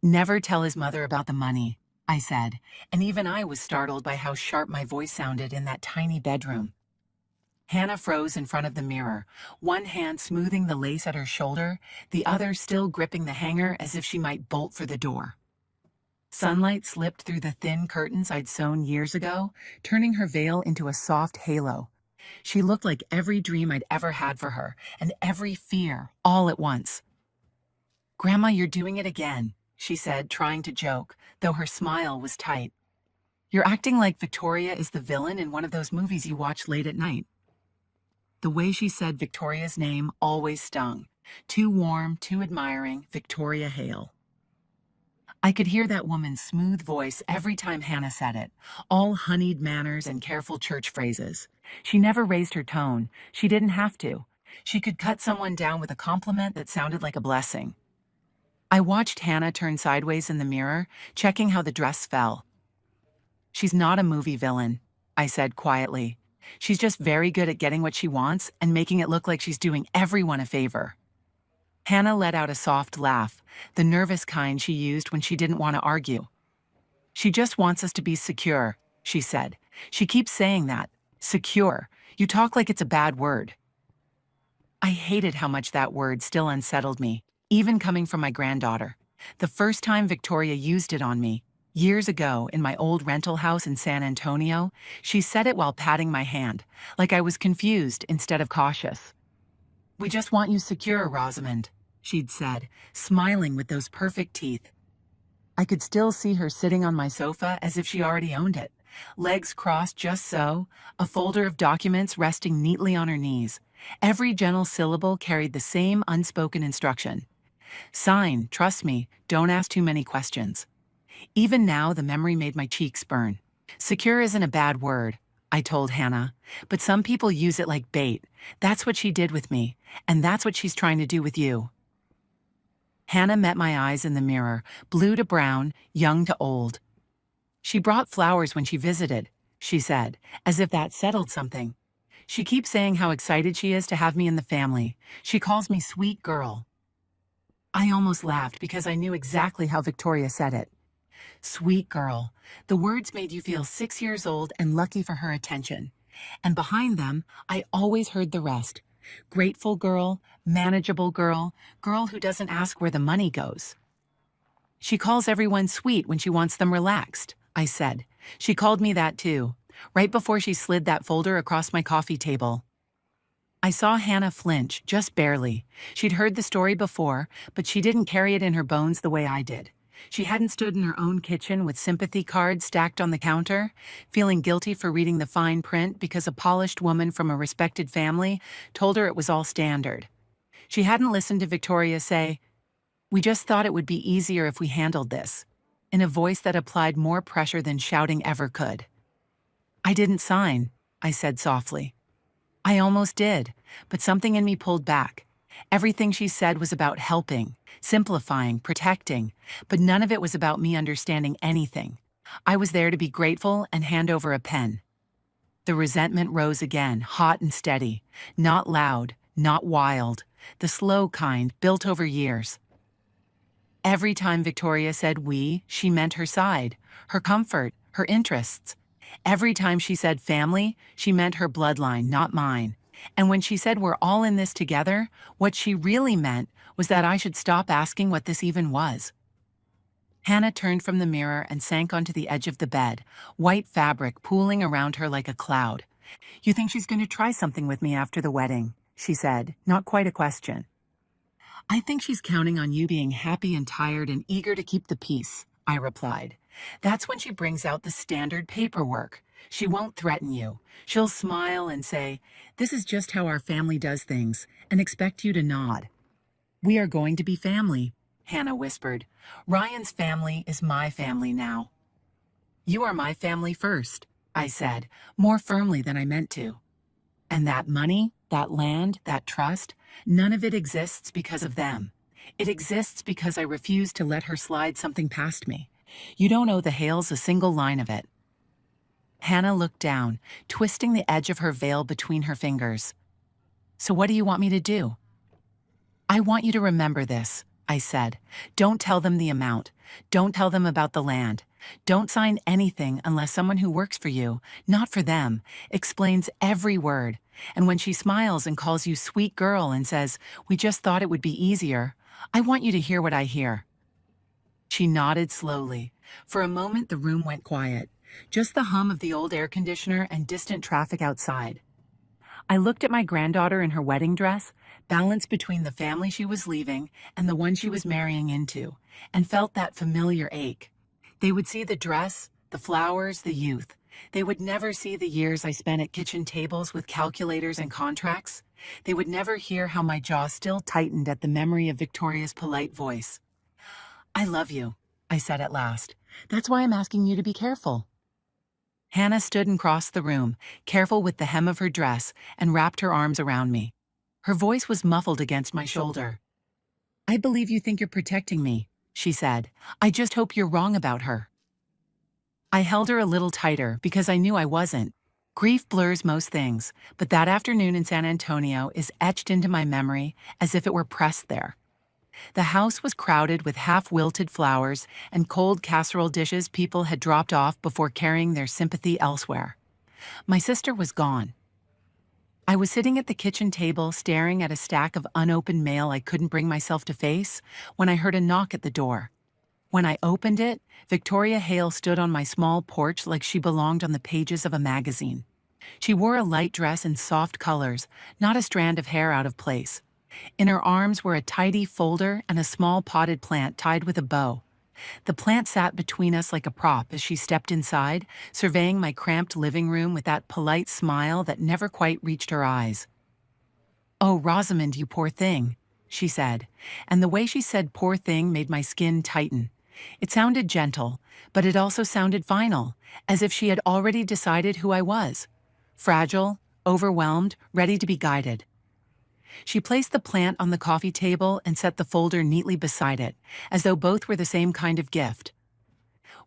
Never tell his mother about the money, I said, and even I was startled by how sharp my voice sounded in that tiny bedroom. Hannah froze in front of the mirror, one hand smoothing the lace at her shoulder, the other still gripping the hanger as if she might bolt for the door. Sunlight slipped through the thin curtains I'd sewn years ago, turning her veil into a soft halo. She looked like every dream I'd ever had for her, and every fear, all at once. "Grandma, you're doing it again," she said, trying to joke, though her smile was tight. "You're acting like Victoria is the villain in one of those movies you watch late at night." The way she said Victoria's name always stung. Too warm, too admiring, Victoria Hale. I could hear that woman's smooth voice every time Hannah said it, all honeyed manners and careful church phrases. She never raised her tone. She didn't have to. She could cut someone down with a compliment that sounded like a blessing. I watched Hannah turn sideways in the mirror, checking how the dress fell. "She's not a movie villain," I said quietly. "She's just very good at getting what she wants and making it look like she's doing everyone a favor." Hannah let out a soft laugh, the nervous kind she used when she didn't want to argue. "She just wants us to be secure," she said. "She keeps saying that. Secure. You talk like it's a bad word." I hated how much that word still unsettled me, even coming from my granddaughter. The first time Victoria used it on me, years ago in my old rental house in San Antonio, she said it while patting my hand, like I was confused instead of cautious. "We just want you secure, Rosamond," she'd said, smiling with those perfect teeth. I could still see her sitting on my sofa as if she already owned it, legs crossed just so, a folder of documents resting neatly on her knees. Every gentle syllable carried the same unspoken instruction. "Sign, trust me, don't ask too many questions." Even now, the memory made my cheeks burn. "Secure isn't a bad word," I told Hannah, "but some people use it like bait. That's what she did with me, and that's what she's trying to do with you." Hannah met my eyes in the mirror, blue to brown, young to old. "She brought flowers when she visited," she said, as if that settled something. "She keeps saying how excited she is to have me in the family. She calls me sweet girl." I almost laughed because I knew exactly how Victoria said it. Sweet girl. The words made you feel 6 years old and lucky for her attention. And behind them, I always heard the rest. Grateful girl, manageable girl, girl who doesn't ask where the money goes. "She calls everyone sweet when she wants them relaxed," I said. "She called me that too, right before she slid that folder across my coffee table." I saw Hannah flinch, just barely. She'd heard the story before, but she didn't carry it in her bones the way I did. She hadn't stood in her own kitchen with sympathy cards stacked on the counter, feeling guilty for reading the fine print because a polished woman from a respected family told her it was all standard. She hadn't listened to Victoria say, "We just thought it would be easier if we handled this," in a voice that applied more pressure than shouting ever could. "I didn't sign," I said softly. "I almost did, but something in me pulled back. Everything she said was about helping, simplifying, protecting, but none of it was about me understanding anything. I was there to be grateful and hand over a pen." The resentment rose again, hot and steady, not loud, not wild, the slow kind built over years. Every time Victoria said we, she meant her side, her comfort, her interests. Every time she said family, she meant her bloodline, not mine. And when she said we're all in this together, what she really meant was that I should stop asking what this even was. Hannah turned from the mirror and sank onto the edge of the bed, white fabric pooling around her like a cloud. "You think she's going to try something with me after the wedding?" she said, not quite a question. "I think she's counting on you being happy and tired and eager to keep the peace," I replied. "That's when she brings out the standard paperwork. She won't threaten you. She'll smile and say, 'This is just how our family does things,' and expect you to nod." "We are going to be family," Hannah whispered. "Ryan's family is my family now." "You are my family first," I said, more firmly than I meant to. "And that money, that land, that trust, none of it exists because of them. It exists because I refuse to let her slide something past me. You don't owe the Hales a single line of it." Hannah looked down, twisting the edge of her veil between her fingers. "So what do you want me to do?" "I want you to remember this," I said. Don't tell them the amount. Don't tell them about the land. Don't sign anything unless someone who works for you, not for them, explains every word. And when she smiles and calls you sweet girl and says, we just thought it would be easier, I want you to hear what I hear. She nodded slowly. For a moment, the room went quiet. Just the hum of the old air conditioner and distant traffic outside. I looked at my granddaughter in her wedding dress, balanced between the family she was leaving and the one she was marrying into, and felt that familiar ache. They would see the dress, the flowers, the youth. They would never see the years I spent at kitchen tables with calculators and contracts. They would never hear how my jaw still tightened at the memory of Victoria's polite voice. I love you, I said at last. That's why I'm asking you to be careful. Hannah stood and crossed the room, careful with the hem of her dress, and wrapped her arms around me. Her voice was muffled against my shoulder. I believe you think you're protecting me, she said. I just hope you're wrong about her. I held her a little tighter because I knew I wasn't. Grief blurs most things, but that afternoon in San Antonio is etched into my memory as if it were pressed there. The house was crowded with half-wilted flowers and cold casserole dishes people had dropped off before carrying their sympathy elsewhere. My sister was gone. I was sitting at the kitchen table staring at a stack of unopened mail I couldn't bring myself to face when I heard a knock at the door. When I opened it, Victoria Hale stood on my small porch like she belonged on the pages of a magazine. She wore a light dress in soft colors, not a strand of hair out of place. In her arms were a tidy folder and a small potted plant tied with a bow. The plant sat between us like a prop as she stepped inside, surveying my cramped living room with that polite smile that never quite reached her eyes. "Oh, Rosamond, you poor thing," she said, and the way she said poor thing made my skin tighten. It sounded gentle, but it also sounded final, as if she had already decided who I was. Fragile, overwhelmed, ready to be guided. She placed the plant on the coffee table and set the folder neatly beside it, as though both were the same kind of gift.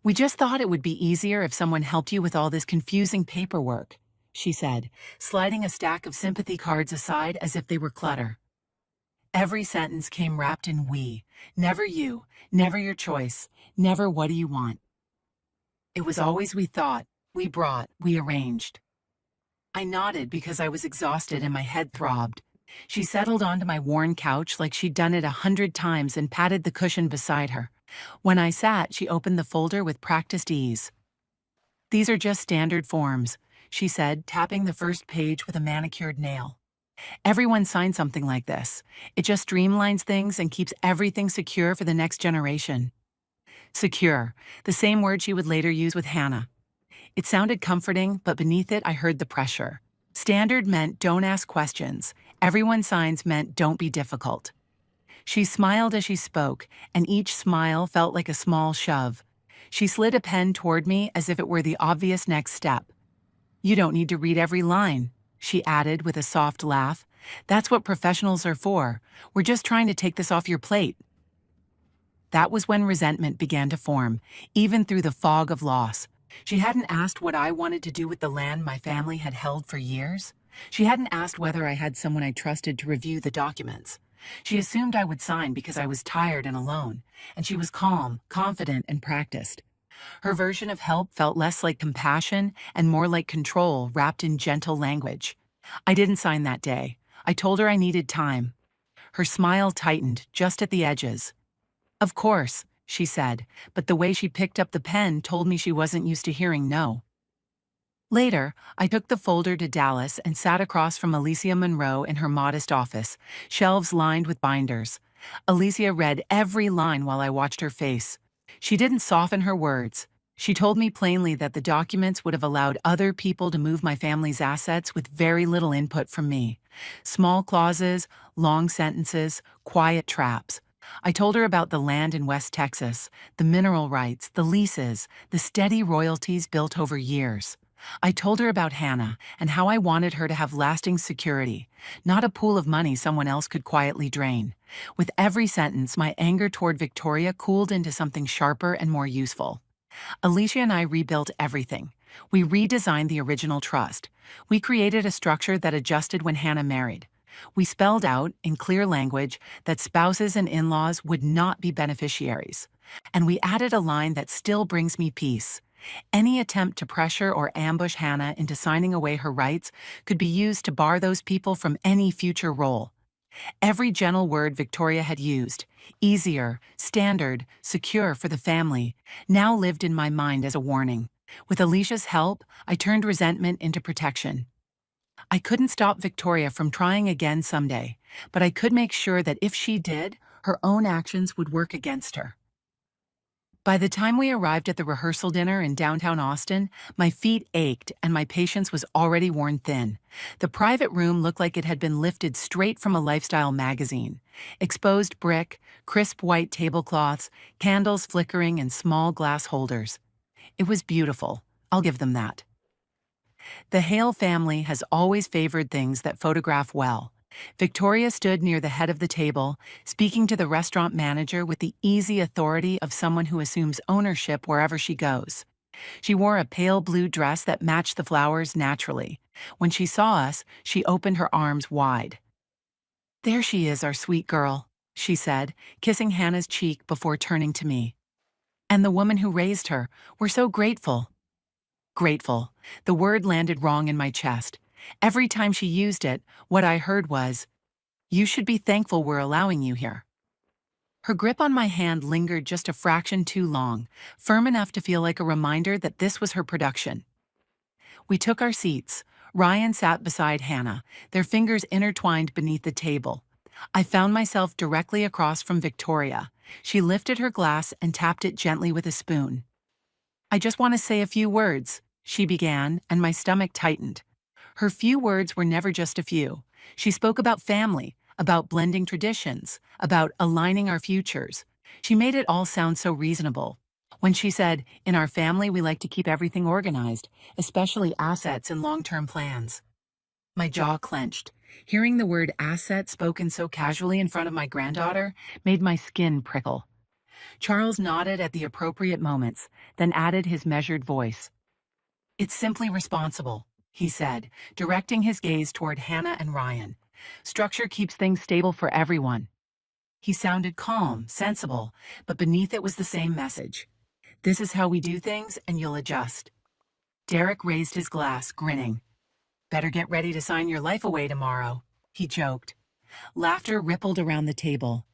"We just thought it would be easier if someone helped you with all this confusing paperwork," she said, sliding a stack of sympathy cards aside as if they were clutter. Every sentence came wrapped in we. Never you, never your choice, never what do you want. It was always we thought, we brought, we arranged. I nodded because I was exhausted and my head throbbed. She settled onto my worn couch like she'd done it 100 times and patted the cushion beside her. When I sat, she opened the folder with practiced ease. "These are just standard forms," she said, tapping the first page with a manicured nail. "Everyone signs something like this. It just streamlines things and keeps everything secure for the next generation." Secure, the same word she would later use with Hannah. It sounded comforting, but beneath it I heard the pressure. Standard meant don't ask questions. Everyone signs meant don't be difficult. She smiled as she spoke, and each smile felt like a small shove. She slid a pen toward me as if it were the obvious next step. "You don't need to read every line," she added with a soft laugh. "That's what professionals are for. We're just trying to take this off your plate." That was when resentment began to form, even through the fog of loss. She hadn't asked what I wanted to do with the land my family had held for years. She hadn't asked whether I had someone I trusted to review the documents. She assumed I would sign because I was tired and alone, and she was calm, confident, and practiced. Her version of help felt less like compassion and more like control wrapped in gentle language. I didn't sign that day. I told her I needed time. Her smile tightened just at the edges. "Of course," she said, but the way she picked up the pen told me she wasn't used to hearing no. Later, I took the folder to Dallas and sat across from Alicia Monroe in her modest office, shelves lined with binders. Alicia read every line while I watched her face. She didn't soften her words. She told me plainly that the documents would have allowed other people to move my family's assets with very little input from me. Small clauses, long sentences, quiet traps. I told her about the land in West Texas, the mineral rights, the leases, the steady royalties built over years. I told her about Hannah and how I wanted her to have lasting security, not a pool of money someone else could quietly drain. With every sentence, my anger toward Victoria cooled into something sharper and more useful. Alicia and I rebuilt everything. We redesigned the original trust. We created a structure that adjusted when Hannah married. We spelled out, in clear language, that spouses and in-laws would not be beneficiaries. And we added a line that still brings me peace. Any attempt to pressure or ambush Hannah into signing away her rights could be used to bar those people from any future role. Every gentle word Victoria had used, easier, standard, secure for the family, now lived in my mind as a warning. With Alicia's help, I turned resentment into protection. I couldn't stop Victoria from trying again someday, but I could make sure that if she did, her own actions would work against her. By the time we arrived at the rehearsal dinner in downtown Austin, my feet ached and my patience was already worn thin. The private room looked like it had been lifted straight from a lifestyle magazine. Exposed brick, crisp white tablecloths, candles flickering in small glass holders. It was beautiful, I'll give them that. The Hale family has always favored things that photograph well. Victoria stood near the head of the table, speaking to the restaurant manager with the easy authority of someone who assumes ownership wherever she goes. She wore a pale blue dress that matched the flowers naturally. When she saw us, she opened her arms wide. "There she is, our sweet girl," she said, kissing Hannah's cheek before turning to me. "And the woman who raised her, we're so grateful." Grateful. The word landed wrong in my chest. Every time she used it, what I heard was, "You should be thankful we're allowing you here." Her grip on my hand lingered just a fraction too long, firm enough to feel like a reminder that this was her production. We took our seats. Ryan sat beside Hannah, their fingers intertwined beneath the table. I found myself directly across from Victoria. She lifted her glass and tapped it gently with a spoon. "I just want to say a few words," she began, and my stomach tightened. Her few words were never just a few. She spoke about family, about blending traditions, about aligning our futures. She made it all sound so reasonable. When she said, "In our family we like to keep everything organized, especially assets and long-term plans." My jaw clenched. Hearing the word asset spoken so casually in front of my granddaughter made my skin prickle. Charles nodded at the appropriate moments, then added his measured voice. "It's simply responsible," he said, directing his gaze toward Hannah and Ryan. "Structure keeps things stable for everyone." He sounded calm, sensible, but beneath it was the same message. "This is how we do things, and you'll adjust." Derek raised his glass, grinning. "Better get ready to sign your life away tomorrow," he joked. Laughter rippled around the table.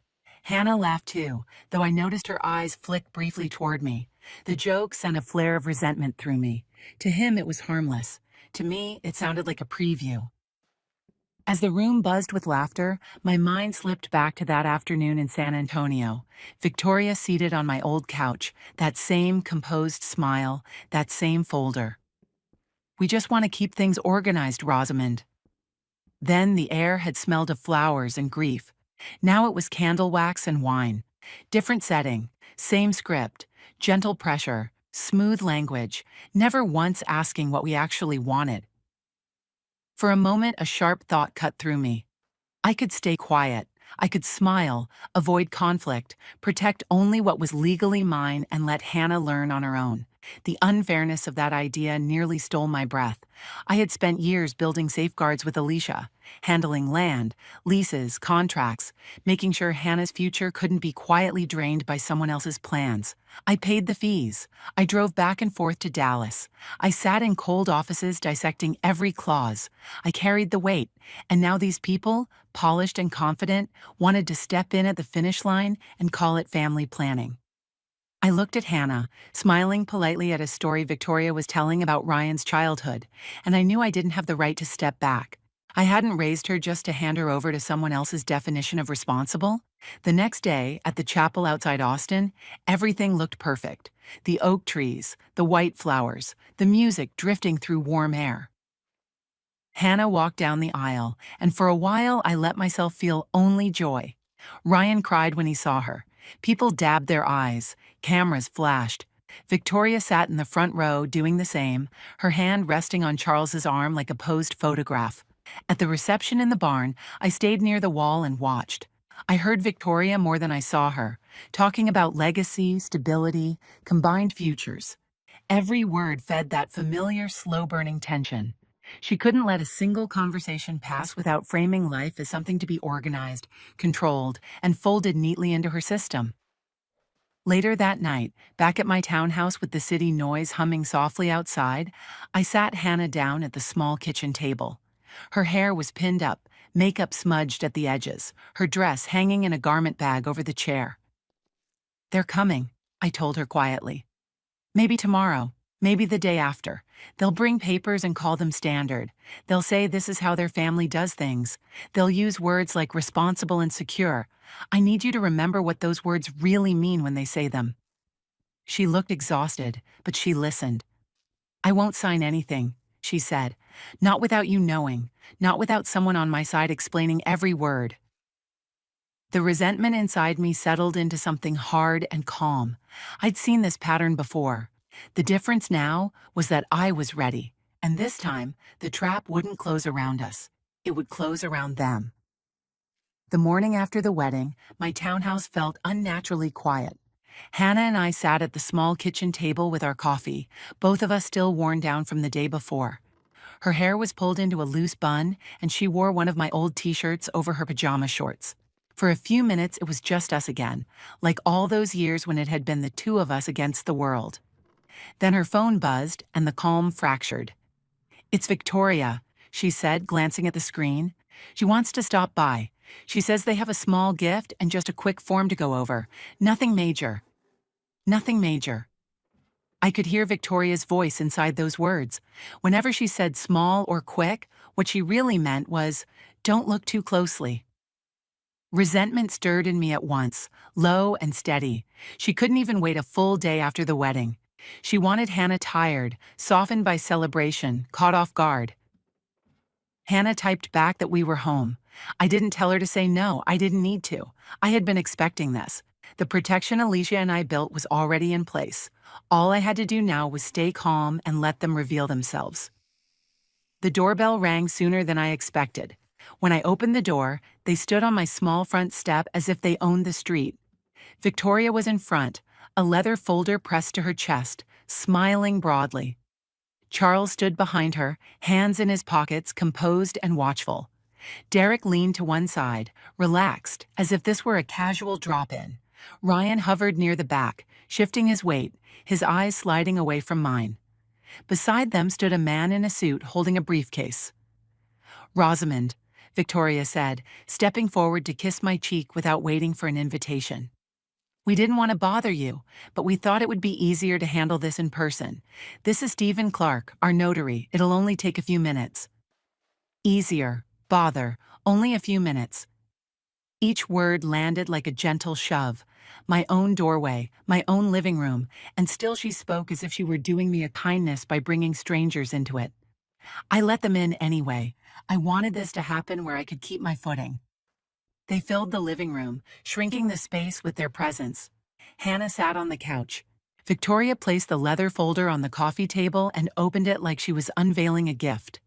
Hannah laughed too, though I noticed her eyes flick briefly toward me. The joke sent a flare of resentment through me. To him, it was harmless. To me, it sounded like a preview. As the room buzzed with laughter, my mind slipped back to that afternoon in San Antonio. Victoria seated on my old couch, that same composed smile, that same folder. "We just want to keep things organized, Rosamond." Then the air had smelled of flowers and grief. Now it was candle wax and wine. Different setting, same script, gentle pressure, smooth language, never once asking what we actually wanted. For a moment, a sharp thought cut through me. I could stay quiet. I could smile, avoid conflict, protect only what was legally mine, and let Hannah learn on her own. The unfairness of that idea nearly stole my breath. I had spent years building safeguards with Alicia, handling land, leases, contracts, making sure Hannah's future couldn't be quietly drained by someone else's plans. I paid the fees. I drove back and forth to Dallas. I sat in cold offices dissecting every clause. I carried the weight, and now these people, polished and confident, wanted to step in at the finish line and call it family planning. I looked at Hannah, smiling politely at a story Victoria was telling about Ryan's childhood, and I knew I didn't have the right to step back. I hadn't raised her just to hand her over to someone else's definition of responsible. The next day, at the chapel outside Austin, everything looked perfect. The oak trees, the white flowers, the music drifting through warm air. Hannah walked down the aisle, and for a while I let myself feel only joy. Ryan cried when he saw her. People dabbed their eyes. Cameras flashed. Victoria sat in the front row doing the same, her hand resting on Charles's arm like a posed photograph. At the reception in the barn, I stayed near the wall and watched. I heard Victoria more than I saw her, talking about legacy, stability, combined futures. Every word fed that familiar, slow-burning tension. She couldn't let a single conversation pass without framing life as something to be organized, controlled, and folded neatly into her system. Later that night, back at my townhouse with the city noise humming softly outside, I sat Hannah down at the small kitchen table. Her hair was pinned up, makeup smudged at the edges, her dress hanging in a garment bag over the chair. "They're coming," I told her quietly. "Maybe tomorrow, maybe the day after. They'll bring papers and call them standard. They'll say this is how their family does things. They'll use words like responsible and secure. I need you to remember what those words really mean when they say them." She looked exhausted, but she listened. "I won't sign anything," she said. "Not without you knowing, not without someone on my side explaining every word." The resentment inside me settled into something hard and calm. I'd seen this pattern before. The difference now was that I was ready, and this time, the trap wouldn't close around us. It would close around them. The morning after the wedding, my townhouse felt unnaturally quiet. Hannah and I sat at the small kitchen table with our coffee, both of us still worn down from the day before. Her hair was pulled into a loose bun, and she wore one of my old t-shirts over her pajama shorts. For a few minutes, it was just us again, like all those years when it had been the two of us against the world. Then her phone buzzed, and the calm fractured. "It's Victoria," she said, glancing at the screen. "She wants to stop by. She says they have a small gift and just a quick form to go over. Nothing major." Nothing major. I could hear Victoria's voice inside those words. Whenever she said small or quick, what she really meant was, "Don't look too closely." Resentment stirred in me at once, low and steady. She couldn't even wait a full day after the wedding. She wanted Hannah tired, softened by celebration, caught off guard. Hannah typed back that we were home. I didn't tell her to say no. I didn't need to. I had been expecting this. The protection Alicia and I built was already in place. All I had to do now was stay calm and let them reveal themselves. The doorbell rang sooner than I expected. When I opened the door, they stood on my small front step as if they owned the street. Victoria was in front, a leather folder pressed to her chest, smiling broadly. Charles stood behind her, hands in his pockets, composed and watchful. Derek leaned to one side, relaxed, as if this were a casual drop-in. Ryan hovered near the back, shifting his weight, his eyes sliding away from mine. Beside them stood a man in a suit holding a briefcase. "Rosamond," Victoria said, stepping forward to kiss my cheek without waiting for an invitation. "We didn't want to bother you, but we thought it would be easier to handle this in person. This is Stephen Clark, our notary. It'll only take a few minutes." Easier, bother, only a few minutes. Each word landed like a gentle shove. My own doorway, my own living room, and still she spoke as if she were doing me a kindness by bringing strangers into it. I let them in anyway. I wanted this to happen where I could keep my footing. They filled the living room, shrinking the space with their presence. Hannah sat on the couch. Victoria placed the leather folder on the coffee table and opened it like she was unveiling a gift.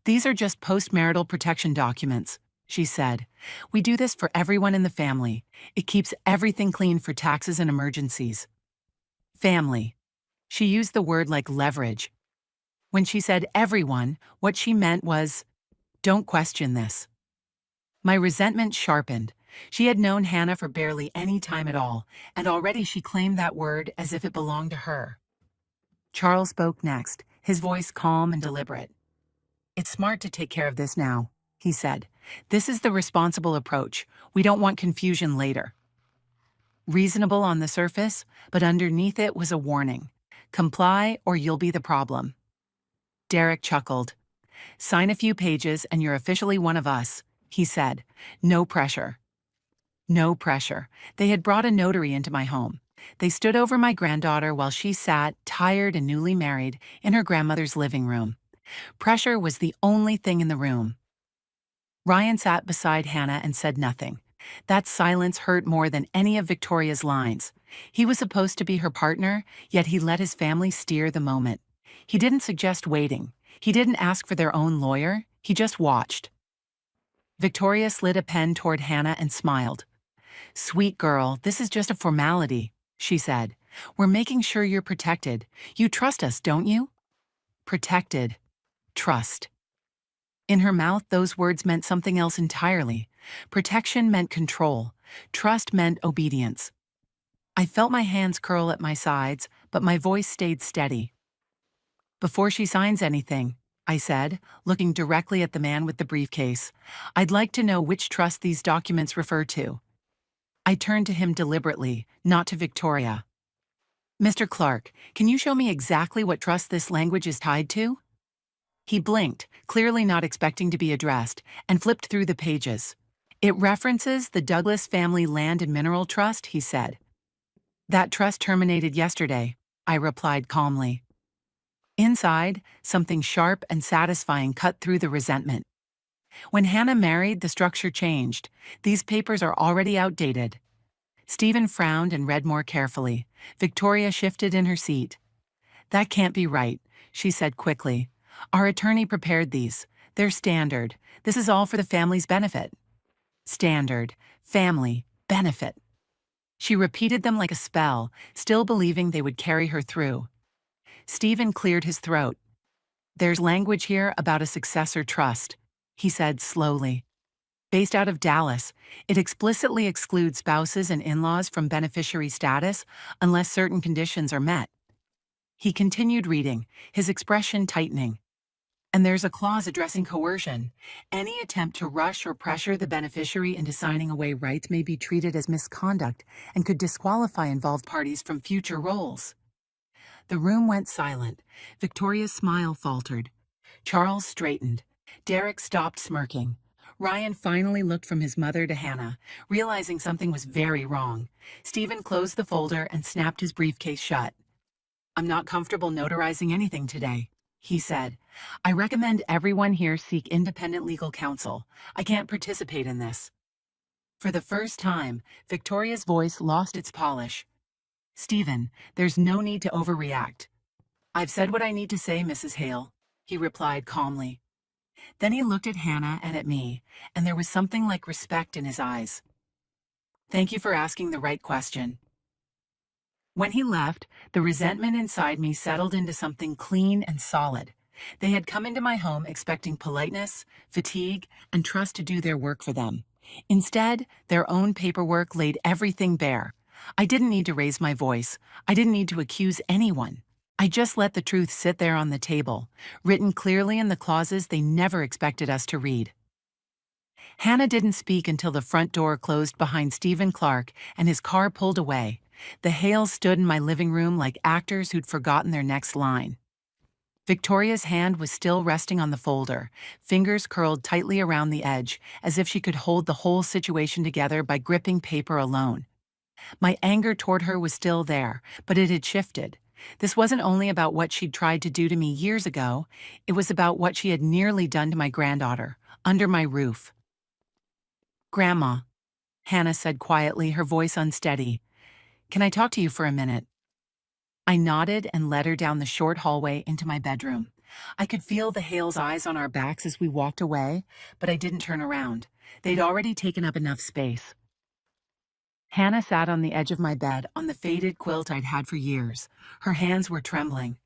"These are just postmarital protection documents," she said. "We do this for everyone in the family. It keeps everything clean for taxes and emergencies." Family. She used the word like leverage. When she said everyone, what she meant was, don't question this. My resentment sharpened. She had known Hannah for barely any time at all, and already she claimed that word as if it belonged to her. Charles spoke next, his voice calm and deliberate. "It's smart to take care of this now," he said. "This is the responsible approach. We don't want confusion later." Reasonable on the surface, but underneath it was a warning. Comply or you'll be the problem. Derek chuckled. "Sign a few pages and you're officially one of us," he said. "No pressure." No pressure. They had brought a notary into my home. They stood over my granddaughter while she sat, tired and newly married, in her grandmother's living room. Pressure was the only thing in the room. Ryan sat beside Hannah and said nothing. That silence hurt more than any of Victoria's lines. He was supposed to be her partner, yet he let his family steer the moment. He didn't suggest waiting. He didn't ask for their own lawyer. He just watched. Victoria slid a pen toward Hannah and smiled. "Sweet girl, this is just a formality," she said. "We're making sure you're protected. You trust us, don't you?" Protected. trust. In her mouth, those words meant something else entirely. Protection meant control. Trust meant obedience. I felt my hands curl at my sides, but my voice stayed steady. "Before she signs anything," I said, looking directly at the man with the briefcase, "I'd like to know which trust these documents refer to." I turned to him deliberately, not to Victoria. "Mr. Clark, can you show me exactly what trust this language is tied to?" He blinked, clearly not expecting to be addressed, and flipped through the pages. "It references the Douglas Family Land and Mineral Trust," he said. "That trust terminated yesterday," I replied calmly. Inside, something sharp and satisfying cut through the resentment. "When Hannah married, the structure changed. These papers are already outdated." Stephen frowned and read more carefully. Victoria shifted in her seat. "That can't be right," she said quickly. "Our attorney prepared these. They're standard. This is all for the family's benefit." Standard, family, benefit. She repeated them like a spell, still believing they would carry her through. Stephen cleared his throat. "There's language here about a successor trust," he said slowly. "Based out of Dallas, it explicitly excludes spouses and in-laws from beneficiary status unless certain conditions are met." He continued reading, his expression tightening. "And there's a clause addressing coercion. Any attempt to rush or pressure the beneficiary into signing away rights may be treated as misconduct and could disqualify involved parties from future roles." The room went silent. Victoria's smile faltered. Charles straightened. Derek stopped smirking. Ryan finally looked from his mother to Hannah, realizing something was very wrong. Stephen closed the folder and snapped his briefcase shut. "I'm not comfortable notarizing anything today," he said. "I recommend everyone here seek independent legal counsel. I can't participate in this." For the first time, Victoria's voice lost its polish. "Stephen, there's no need to overreact." "I've said what I need to say, Mrs. Hale," he replied calmly. Then he looked at Hannah and at me, and there was something like respect in his eyes. "Thank you for asking the right question." When he left, the resentment inside me settled into something clean and solid. They had come into my home expecting politeness, fatigue, and trust to do their work for them. Instead, their own paperwork laid everything bare. I didn't need to raise my voice. I didn't need to accuse anyone. I just let the truth sit there on the table, written clearly in the clauses they never expected us to read. Hannah didn't speak until the front door closed behind Stephen Clark and his car pulled away. The Hales stood in my living room like actors who'd forgotten their next line. Victoria's hand was still resting on the folder, fingers curled tightly around the edge, as if she could hold the whole situation together by gripping paper alone. My anger toward her was still there, but it had shifted. This wasn't only about what she'd tried to do to me years ago, it was about what she had nearly done to my granddaughter, under my roof. "Grandma," Hannah said quietly, her voice unsteady, "can I talk to you for a minute?" I nodded and led her down the short hallway into my bedroom. I could feel the Hales' eyes on our backs as we walked away, but I didn't turn around. They'd already taken up enough space. Hannah sat on the edge of my bed on the faded quilt I'd had for years. Her hands were trembling.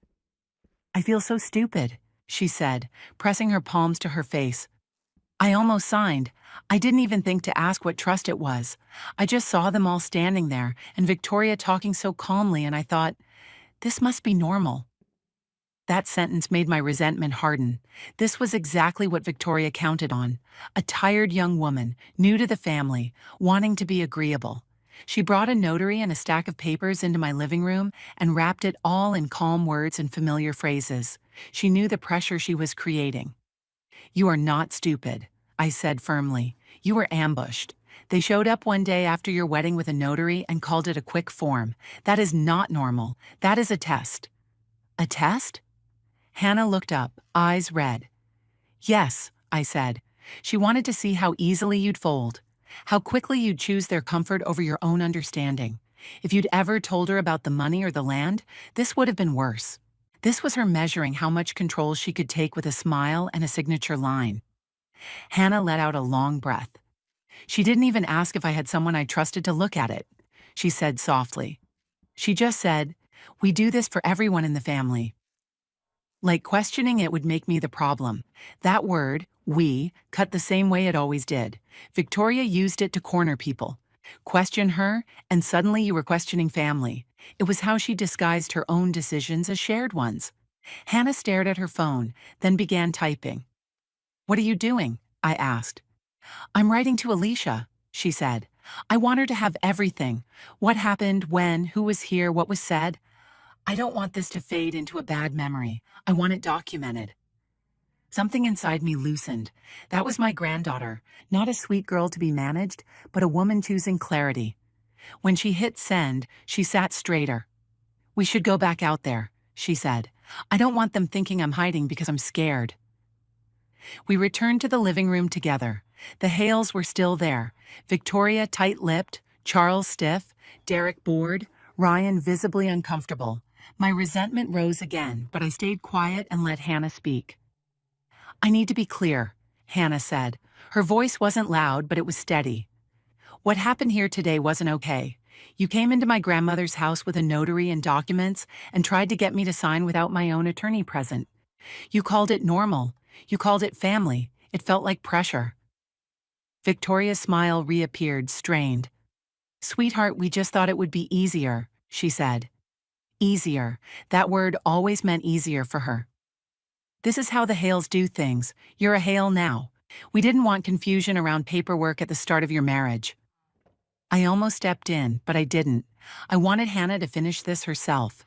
"I feel so stupid," she said, pressing her palms to her face. "I almost signed. I didn't even think to ask what trust it was. I just saw them all standing there and Victoria talking so calmly, and I thought, this must be normal." That sentence made my resentment harden. This was exactly what Victoria counted on. A tired young woman, new to the family, wanting to be agreeable. She brought a notary and a stack of papers into my living room and wrapped it all in calm words and familiar phrases. She knew the pressure she was creating. "You are not stupid," I said firmly. "You were ambushed. They showed up one day after your wedding with a notary and called it a quick form. That is not normal. That is a test." "A test?" Hannah looked up, eyes red. "Yes," I said. "She wanted to see how easily you'd fold, how quickly you'd choose their comfort over your own understanding. If you'd ever told her about the money or the land, this would have been worse." This was her measuring how much control she could take with a smile and a signature line. Hannah let out a long breath. "She didn't even ask if I had someone I trusted to look at it," she said softly. "She just said, 'We do this for everyone in the family.'" Like questioning it would make me the problem. That word, we, cut the same way it always did. Victoria used it to corner people. Question her, and suddenly you were questioning family. It was how she disguised her own decisions as shared ones. Hannah stared at her phone, then began typing. "What are you doing?" I asked. "I'm writing to Alicia," she said. "I want her to have everything. What happened, when, who was here, what was said. I don't want this to fade into a bad memory. I want it documented." Something inside me loosened. That was my granddaughter, not a sweet girl to be managed, but a woman choosing clarity. When she hit send, she sat straighter. "We should go back out there," she said. "I don't want them thinking I'm hiding because I'm scared." We returned to the living room together. The Hales were still there. Victoria tight-lipped, Charles stiff, Derek bored, Ryan visibly uncomfortable. My resentment rose again, but I stayed quiet and let Hannah speak. "I need to be clear," Hannah said. Her voice wasn't loud, but it was steady. "What happened here today wasn't okay. You came into my grandmother's house with a notary and documents and tried to get me to sign without my own attorney present. You called it normal. You called it family. It felt like pressure." Victoria's smile reappeared, strained. "Sweetheart, we just thought it would be easier," she said. Easier. That word always meant easier for her. "This is how the Hales do things. You're a Hale now. We didn't want confusion around paperwork at the start of your marriage." I almost stepped in, but I didn't. I wanted Hannah to finish this herself.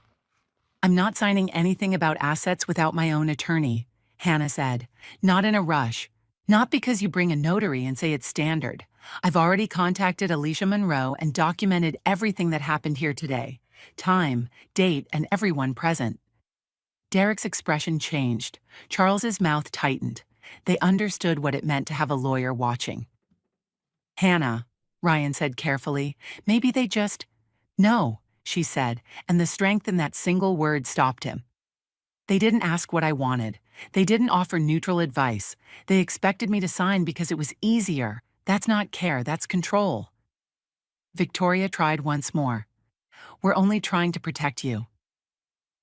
"I'm not signing anything about assets without my own attorney," Hannah said. "Not in a rush. Not because you bring a notary and say it's standard. I've already contacted Alicia Monroe and documented everything that happened here today. Time, date, and everyone present." Derek's expression changed. Charles's mouth tightened. They understood what it meant to have a lawyer watching. "Hannah," Ryan said carefully, "maybe they just—" "No," she said, and the strength in that single word stopped him. "They didn't ask what I wanted. They didn't offer neutral advice. They expected me to sign because it was easier. That's not care, that's control." Victoria tried once more. "We're only trying to protect you."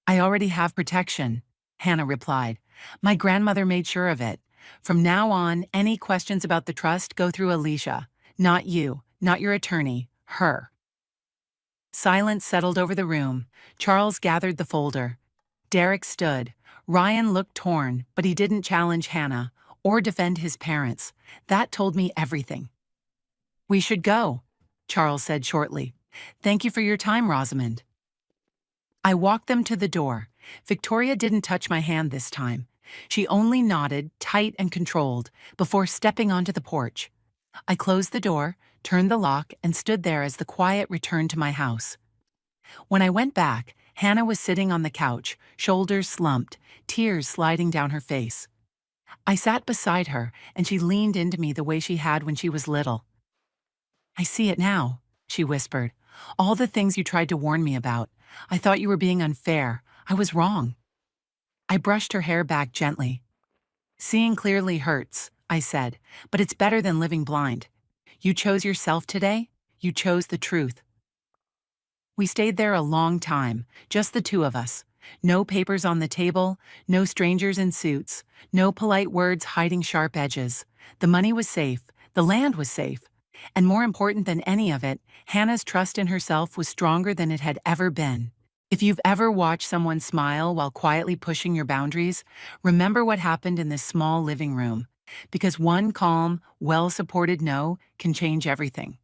"I already have protection," Hannah replied. "My grandmother made sure of it. From now on, any questions about the trust go through Alicia. Not you, not your attorney, her." Silence settled over the room. Charles gathered the folder. Derek stood. Ryan looked torn, but he didn't challenge Hannah or defend his parents. That told me everything. "We should go," Charles said shortly. "Thank you for your time, Rosamond." I walked them to the door. Victoria didn't touch my hand this time. She only nodded, tight and controlled, before stepping onto the porch. I closed the door, turned the lock, and stood there as the quiet returned to my house. When I went back, Hannah was sitting on the couch, shoulders slumped, tears sliding down her face. I sat beside her, and she leaned into me the way she had when she was little. "I see it now," she whispered. "All the things you tried to warn me about. I thought you were being unfair. I was wrong." I brushed her hair back gently. "Seeing clearly hurts," I said, "but it's better than living blind. You chose yourself today. You chose the truth." We stayed there a long time, just the two of us. No papers on the table, no strangers in suits, no polite words hiding sharp edges. The money was safe, the land was safe, and more important than any of it, Hannah's trust in herself was stronger than it had ever been. If you've ever watched someone smile while quietly pushing your boundaries, remember what happened in this small living room, because one calm, well-supported no can change everything.